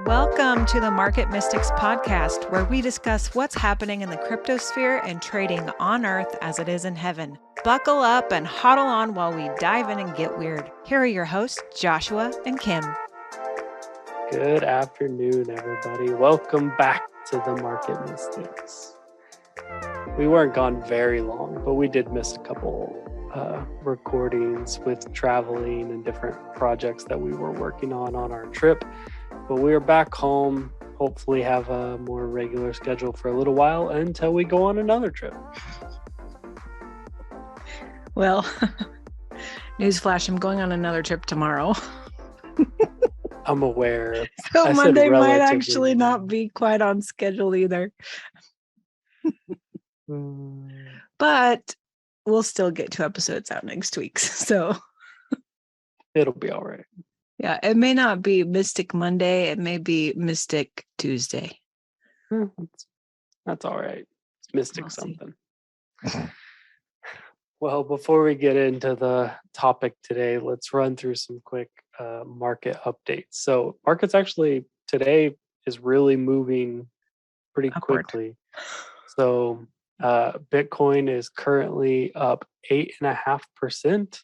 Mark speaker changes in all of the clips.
Speaker 1: Welcome to the Market Mystics podcast, where we discuss what's happening in the cryptosphere and trading on Earth as it is in heaven. Buckle up and huddle on while we dive in and get weird. Here are your hosts, Joshua and Kim.
Speaker 2: Good afternoon, everybody. Welcome back to the Market Mystics. We weren't gone very long, but we did miss a couple recordings with traveling and different projects that we were working on our trip. But we are back home, hopefully have a more regular schedule for a little while until we go on another trip.
Speaker 1: Well, newsflash, I'm going on another trip tomorrow.
Speaker 2: I'm aware.
Speaker 1: So Monday might actually not be quite on schedule either. But we'll still get 2 episodes out next week. So
Speaker 2: it'll be all right.
Speaker 1: Yeah, it may not be Mystic Monday. It may be Mystic Tuesday.
Speaker 2: That's all right. It's Mystic something. Well, before we get into the topic today, let's run through some quick market updates. So markets actually today is really moving pretty quickly. So Bitcoin is currently up 8.5%.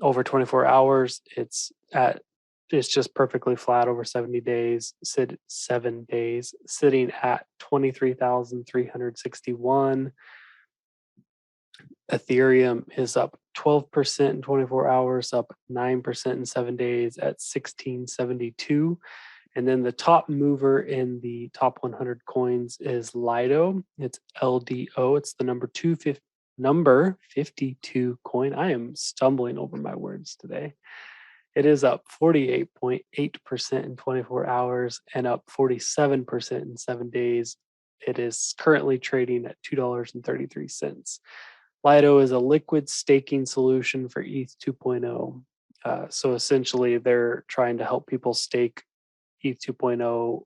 Speaker 2: Over 24 hours, it's just perfectly flat over 7 days, sitting at 23,361. Ethereum is up 12% in 24 hours, up 9% in 7 days at 1672. And then the top mover in the top 100 coins is Lido. It's LDO. It's the number 52 coin. I am stumbling over my words today. It is up 48.8% in 24 hours and up 47% in 7 days. It is currently trading at $2.33. Lido is a liquid staking solution for ETH 2.0. So essentially, they're trying to help people stake ETH 2.0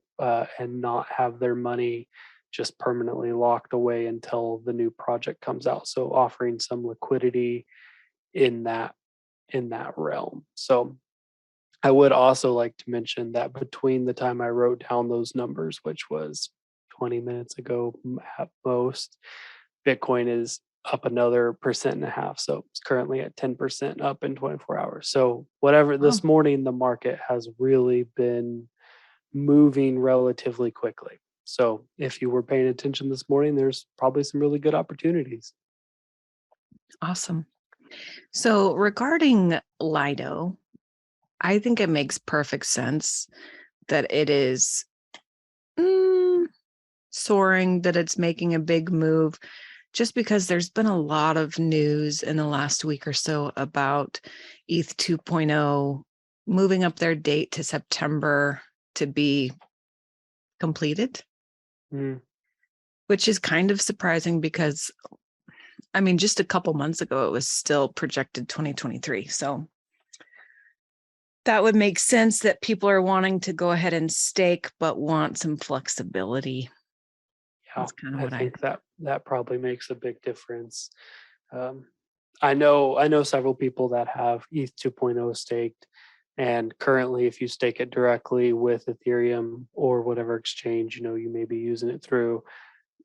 Speaker 2: and not have their money just permanently locked away until the new project comes out. So offering some liquidity in that realm. So I would also like to mention that between the time I wrote down those numbers, which was 20 minutes ago at most, Bitcoin is up another 1.5%. So it's currently at 10% up in 24 hours. So this morning, the market has really been moving relatively quickly. So if you were paying attention this morning, there's probably some really good opportunities.
Speaker 1: Awesome. So regarding Lido, I think it makes perfect sense that it is soaring, that it's making a big move, just because there's been a lot of news in the last week or so about ETH 2.0 moving up their date to September to be completed. Which is kind of surprising because, I mean, just a couple months ago, it was still projected 2023. So that would make sense that people are wanting to go ahead and stake, but want some flexibility.
Speaker 2: Yeah, that's kind of what I think that probably makes a big difference. I know several people that have ETH 2.0 staked. And currently, if you stake it directly with Ethereum or whatever exchange, you may be using it through,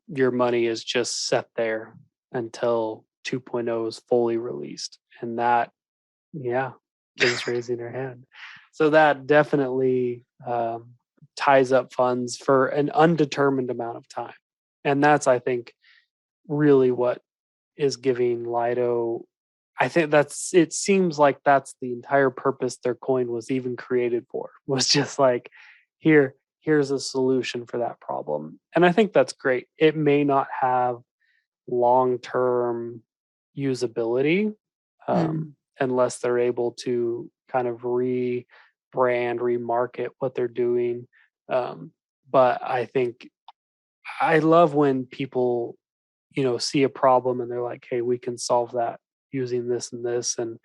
Speaker 2: your money is just set there until 2.0 is fully released. And that, is raising her hand. So that definitely ties up funds for an undetermined amount of time. And that's, I think, really what is giving Lido. I think it seems like that's the entire purpose their coin was even created for, was just like, here's a solution for that problem. And I think that's great. It may not have long-term usability unless they're able to kind of rebrand, remarket what they're doing. But I think I love when people, see a problem and they're like, hey, we can solve that using this and this. And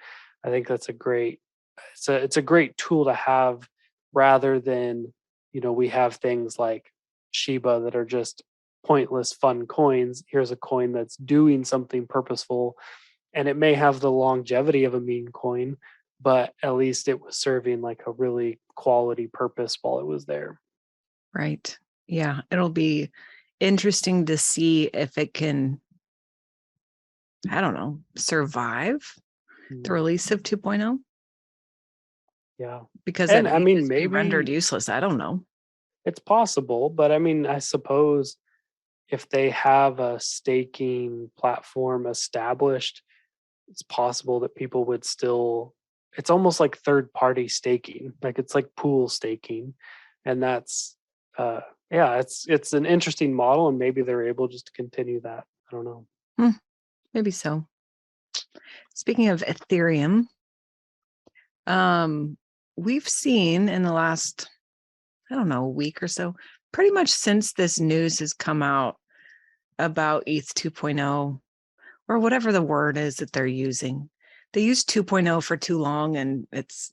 Speaker 2: I think that's it's a great tool to have, rather than, we have things like Shiba that are just pointless fun coins. Here's a coin that's doing something purposeful, and it may have the longevity of a meme coin, but at least it was serving like a really quality purpose while it was there.
Speaker 1: Right. Yeah. It'll be interesting to see if it can, I don't know, survive the release of 2.0.
Speaker 2: Yeah.
Speaker 1: Because it
Speaker 2: And I
Speaker 1: may
Speaker 2: mean,
Speaker 1: just be rendered
Speaker 2: maybe
Speaker 1: useless. I don't know.
Speaker 2: it's possible, but I mean, I suppose if they have a staking platform established, it's possible that people would still, it's almost like third party staking, like it's like pool staking. And that's uh yeah, it's an interesting model, and maybe they're able just to continue that. I don't know.
Speaker 1: Maybe so. Speaking of Ethereum, we've seen in the last, I don't know, a week or so, pretty much since this news has come out about ETH 2.0, or whatever the word is that they're using. They used 2.0 for too long, and it's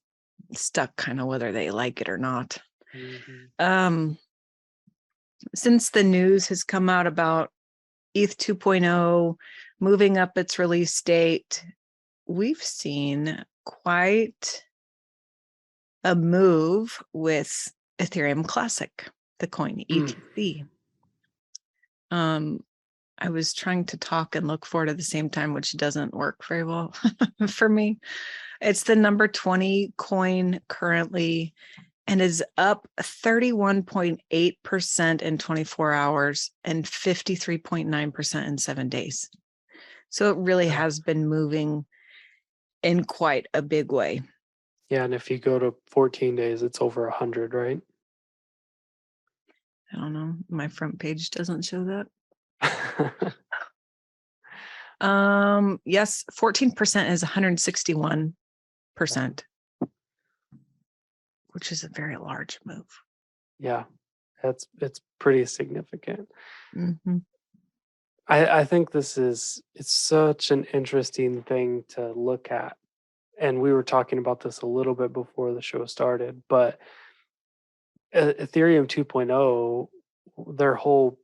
Speaker 1: stuck kind of whether they like it or not. Since the news has come out about ETH 2.0 moving up its release date, we've seen quite a move with Ethereum Classic, the coin ETC. I was trying to talk and look for it at the same time, which doesn't work very well for me. It's the number 20 coin currently, and is up 31.8% in 24 hours and 53.9% in 7 days. So it really has been moving in quite a big way.
Speaker 2: Yeah, and if you go to 14 days, it's over 100, right?
Speaker 1: I don't know. My front page doesn't show that. Yes, 14% is 161%, which is a very large move.
Speaker 2: Yeah, it's pretty significant.
Speaker 1: Mm-hmm.
Speaker 2: I think it's such an interesting thing to look at. And we were talking about this a little bit before the show started, but Ethereum 2.0, their whole,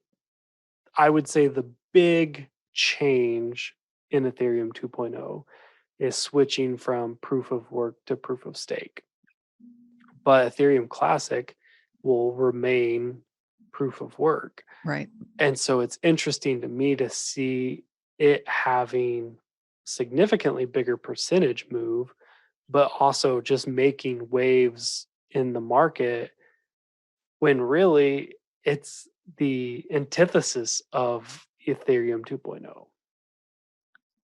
Speaker 2: I would say the big change in Ethereum 2.0 is switching from proof of work to proof of stake. But Ethereum Classic will remain proof of work.
Speaker 1: Right.
Speaker 2: And so it's interesting to me to see it having significantly bigger percentage move, but also just making waves in the market when really it's the antithesis of Ethereum 2.0.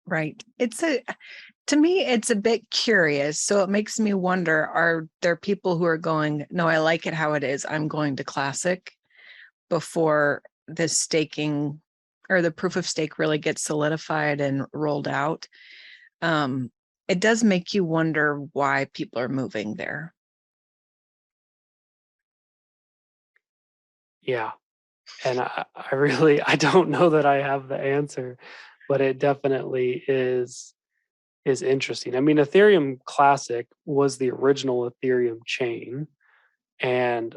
Speaker 1: Right. To me, it's a bit curious. So it makes me wonder, are there people who are going, no, I like it how it is, I'm going to Classic, before the staking or the proof of stake really gets solidified and rolled out? It does make you wonder why people are moving there.
Speaker 2: Yeah. And I really, I don't know that I have the answer, but it definitely is interesting. I mean, Ethereum Classic was the original Ethereum chain, and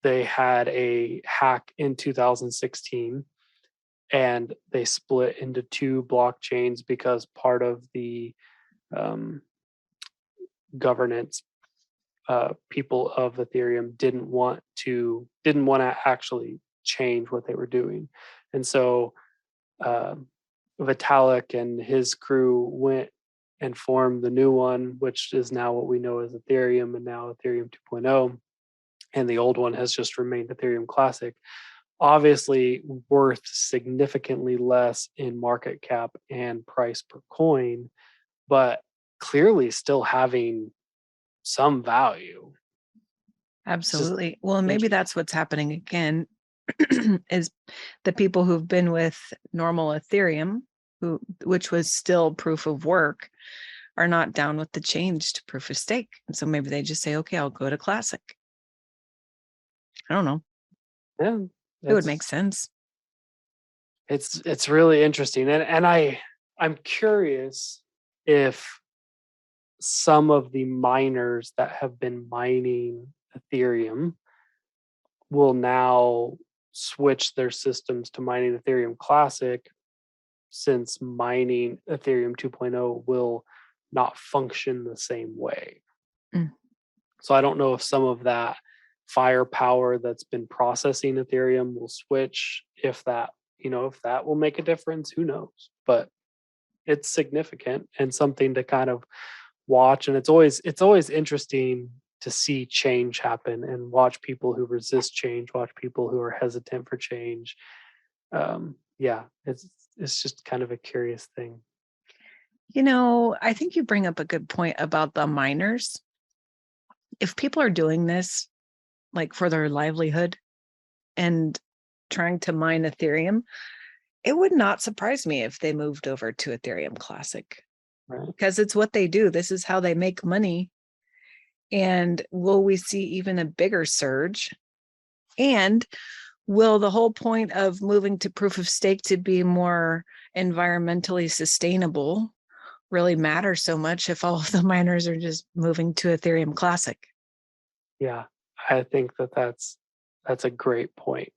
Speaker 2: they had a hack in 2016, and they split into two blockchains because part of the um, governance people of Ethereum didn't want to actually change what they were doing, and so uh, Vitalik and his crew went and formed the new one, which is now what we know as Ethereum, and now Ethereum 2.0, and the old one has just remained Ethereum Classic. Obviously, worth significantly less in market cap and price per coin, but clearly still having some value.
Speaker 1: Absolutely. Well, maybe that's what's happening again, is the people who've been with normal Ethereum, which was still proof of work, are not down with the change to proof of stake. And so maybe they just say, okay, I'll go to Classic. I don't know.
Speaker 2: Yeah,
Speaker 1: It would make sense.
Speaker 2: It's really interesting, and I'm curious if some of the miners that have been mining Ethereum will now switch their systems to mining Ethereum Classic, since mining Ethereum 2.0 will not function the same way.
Speaker 1: Mm.
Speaker 2: So I don't know if some of that firepower that's been processing Ethereum will switch, if that, if that will make a difference, who knows? But it's significant and something to kind of watch. And it's always interesting to see change happen and watch people who resist change, watch people who are hesitant for change. Yeah, it's just kind of a curious thing.
Speaker 1: I think you bring up a good point about the miners. If people are doing this like for their livelihood and trying to mine Ethereum, it would not surprise me if they moved over to Ethereum Classic,
Speaker 2: Right.
Speaker 1: because it's what they do. This is how they make money. And will we see even a bigger surge? And will the whole point of moving to proof of stake to be more environmentally sustainable really matter so much if all of the miners are just moving to Ethereum Classic?
Speaker 2: Yeah, I think that's a great point.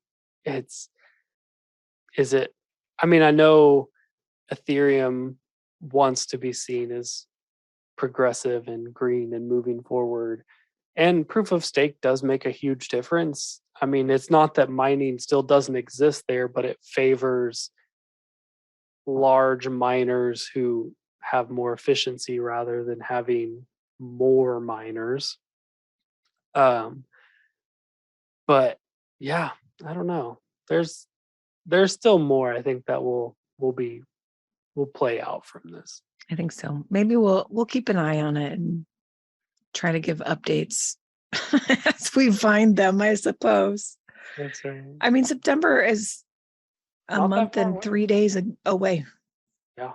Speaker 2: It's is it I mean, I know Ethereum wants to be seen as progressive and green and moving forward. And proof of stake does make a huge difference. I mean, it's not that mining still doesn't exist there, but it favors large miners who have more efficiency rather than having more miners. Um, but yeah, I don't know. There's still more I think that will play out from this.
Speaker 1: I think so. Maybe we'll keep an eye on it and try to give updates as we find them, I suppose.
Speaker 2: That's right.
Speaker 1: I mean, September is a
Speaker 2: Not that
Speaker 1: month
Speaker 2: far
Speaker 1: and
Speaker 2: away.
Speaker 1: 3 days away.
Speaker 2: Yeah.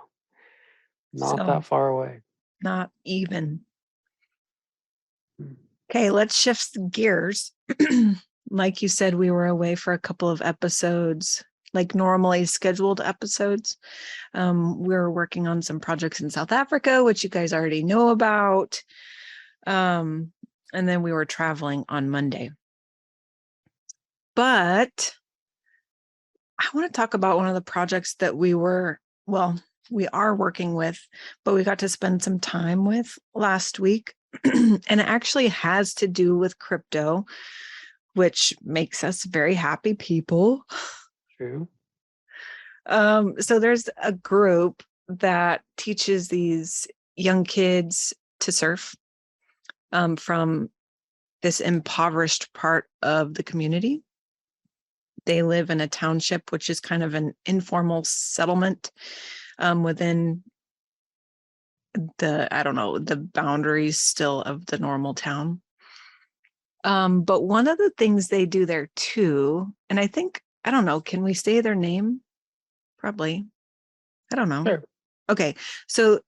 Speaker 2: Not
Speaker 1: So
Speaker 2: that far away.
Speaker 1: not even.
Speaker 2: Mm.
Speaker 1: Okay, let's shift gears. Like you said, we were away for a couple of episodes, like normally scheduled episodes. We're working on some projects in South Africa, which you guys already know about. And then we were traveling on Monday. But I want to talk about one of the projects that we are working with, but we got to spend some time with last week. And it actually has to do with crypto, which makes us very happy people.
Speaker 2: True.
Speaker 1: So there's a group that teaches these young kids to surf from this impoverished part of the community. They live in a township, which is kind of an informal settlement within the boundaries still of the normal town. But one of the things they do there too, and I don't know, can we say their name? Probably. I don't know.
Speaker 2: Sure.
Speaker 1: Okay. So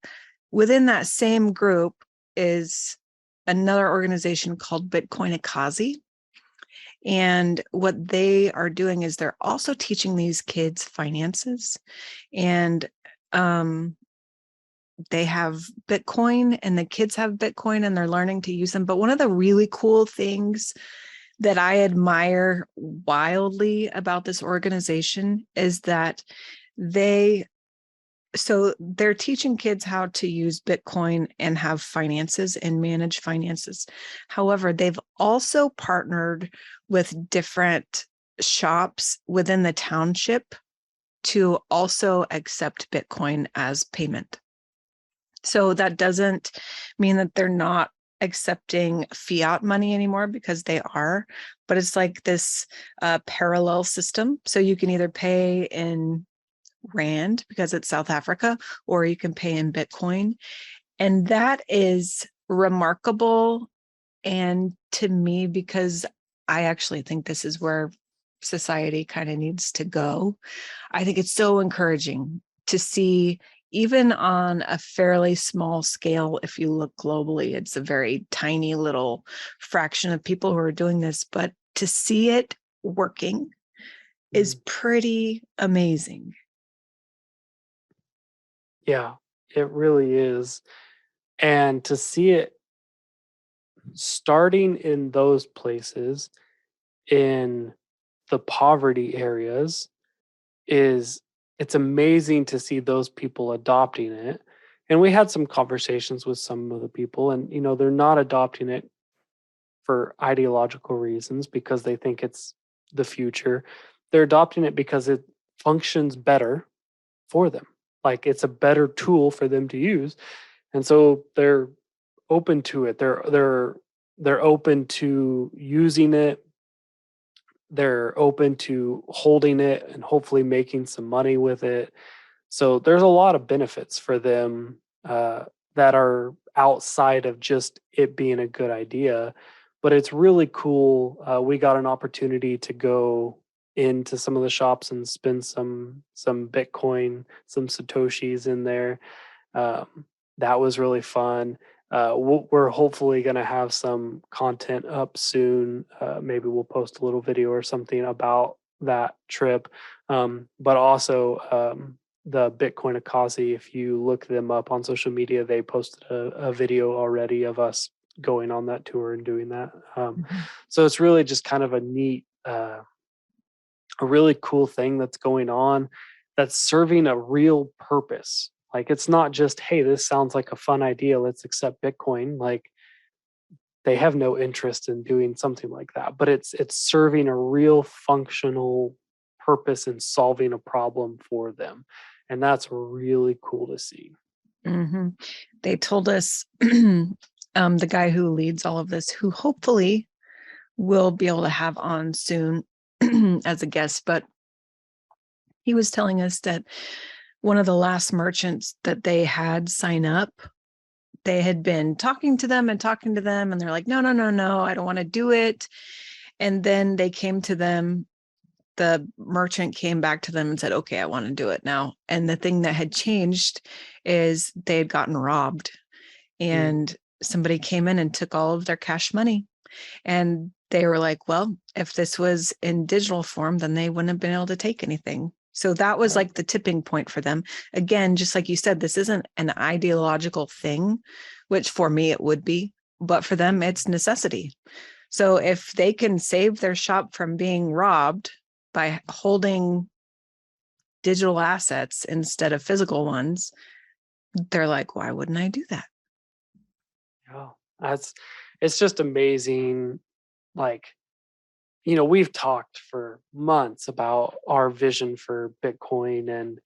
Speaker 1: within that same group is another organization called Bitcoin Akazi. And what they are doing is they're also teaching these kids finances. And they have Bitcoin and the kids have Bitcoin and they're learning to use them. But one of the really cool things that I admire wildly about this organization is that they're teaching kids how to use Bitcoin and have finances and manage finances. However, they've also partnered with different shops within the township to also accept Bitcoin as payment. So that doesn't mean that they're not accepting fiat money anymore, because they are, but it's like this parallel system. So you can either pay in Rand because it's South Africa, or you can pay in Bitcoin. And that is remarkable. And to me, because I actually think this is where society kind of needs to go, I think it's so encouraging to see, even on a fairly small scale. If you look globally, it's a very tiny little fraction of people who are doing this, but to see it working is pretty amazing.
Speaker 2: Yeah, it really is. And to see it starting in those places, in the poverty areas, is it's amazing to see those people adopting it. And we had some conversations with some of the people, and they're not adopting it for ideological reasons because they think it's the future. They're adopting it because it functions better for them. Like it's a better tool for them to use. And so they're open to it. They're open to using it. They're open to holding it and hopefully making some money with it. So there's a lot of benefits for them that are outside of just it being a good idea. But it's really cool. We got an opportunity to go into some of the shops and spend some Bitcoin, some satoshis in there. That was really fun. We're hopefully going to have some content up soon. Maybe we'll post a little video or something about that trip. But also, the Bitcoin Akazi, if you look them up on social media, they posted a video already of us going on that tour and doing that.
Speaker 1: Mhm.
Speaker 2: So it's really just kind of a neat, a really cool thing that's going on that's serving a real purpose. Like it's not just, hey, this sounds like a fun idea, let's accept Bitcoin. Like they have no interest in doing something like that, but it's serving a real functional purpose in solving a problem for them. And that's really cool to see.
Speaker 1: Mhm. They told us the guy who leads all of this, who hopefully we'll be able to have on soon as a guest, but he was telling us that one of the last merchants that they had sign up, they had been talking to them, and they're like, no, no, no, no, I don't want to do it. And then they came to them, the merchant came back to them and said, okay, I want to do it now. And the thing that had changed is they had gotten robbed,
Speaker 2: Mm,
Speaker 1: and somebody came in and took all of their cash money. And they were like, well, if this was in digital form, then they wouldn't have been able to take anything. So that was
Speaker 2: right.
Speaker 1: like the tipping point for them. Again, just like you said, this isn't an ideological thing, which for me it would be, but for them, it's necessity. So if they can save their shop from being robbed by holding digital assets instead of physical ones, they're like, why wouldn't I do that?
Speaker 2: Yeah. That's it's just amazing. Like, we've talked for months about our vision for Bitcoin and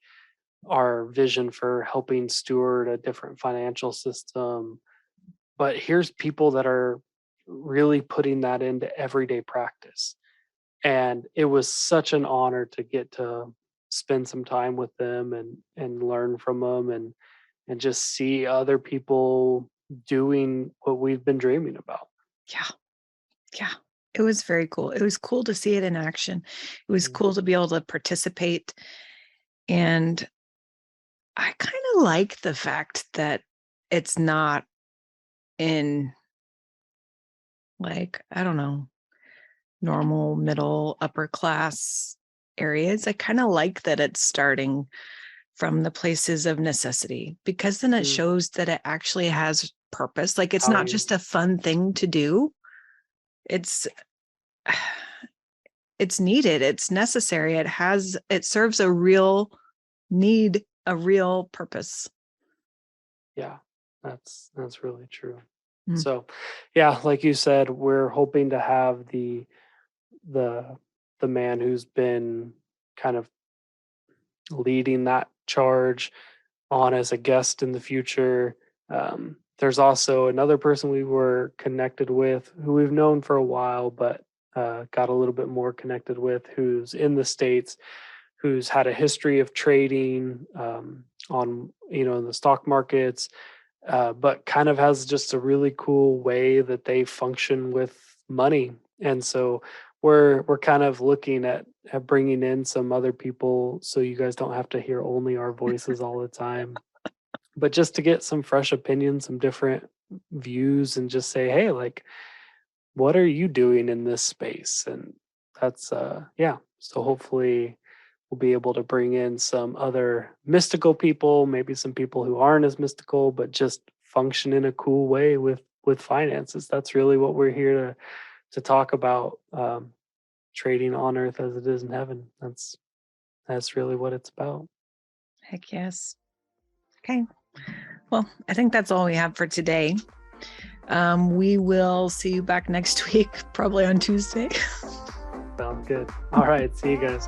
Speaker 2: our vision for helping steward a different financial system. But here's people that are really putting that into everyday practice. And it was such an honor to get to spend some time with them and learn from them and just see other people doing what we've been dreaming about.
Speaker 1: Yeah. Yeah. It was very cool. It was cool to see it in action. It was
Speaker 2: Mm,
Speaker 1: cool to be able to participate. And I kind of like the fact that it's not in, like, I don't know, normal, middle, upper class areas. I kind of like that it's starting from the places of necessity, because then it
Speaker 2: mm,
Speaker 1: shows that it actually has purpose. Like it's not
Speaker 2: value.
Speaker 1: just a fun thing to do. It's it's needed, it's necessary, it serves a real need, a real purpose.
Speaker 2: Yeah, that's really true.
Speaker 1: Mm.
Speaker 2: So, yeah, like you said, we're hoping to have the the man who's been kind of leading that charge on as a guest in the future. There's also another person we were connected with who we've known for a while, but got a little bit more connected with, who's in the States, who's had a history of trading on, in the stock markets, but kind of has just a really cool way that they function with money. And so we're kind of looking at bringing in some other people so you guys don't have to hear only our voices all the time, but just to get some fresh opinions, some different views, and just say, hey, like, what are you doing in this space? And that's yeah. So hopefully we'll be able to bring in some other mystical people, maybe some people who aren't as mystical, but just function in a cool way with finances. That's really what we're here to talk about. Trading on earth as it is in heaven. That's really what it's about.
Speaker 1: Heck yes. Okay. Well, I think that's all we have for today. We will see you back next week, probably on Tuesday.
Speaker 2: Sounds good. All right. See you guys.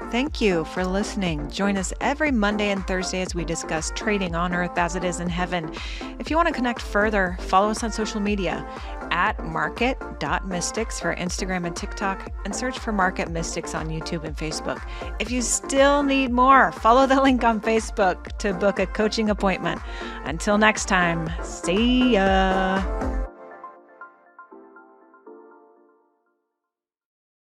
Speaker 1: Thank you for listening. Join us every Monday and Thursday as we discuss trading on earth as it is in heaven. If you want to connect further, follow us on social media at market.mystics for Instagram and TikTok, and search for Market Mystics on YouTube and Facebook. If you still need more, follow the link on Facebook to book a coaching appointment. Until next time, see ya.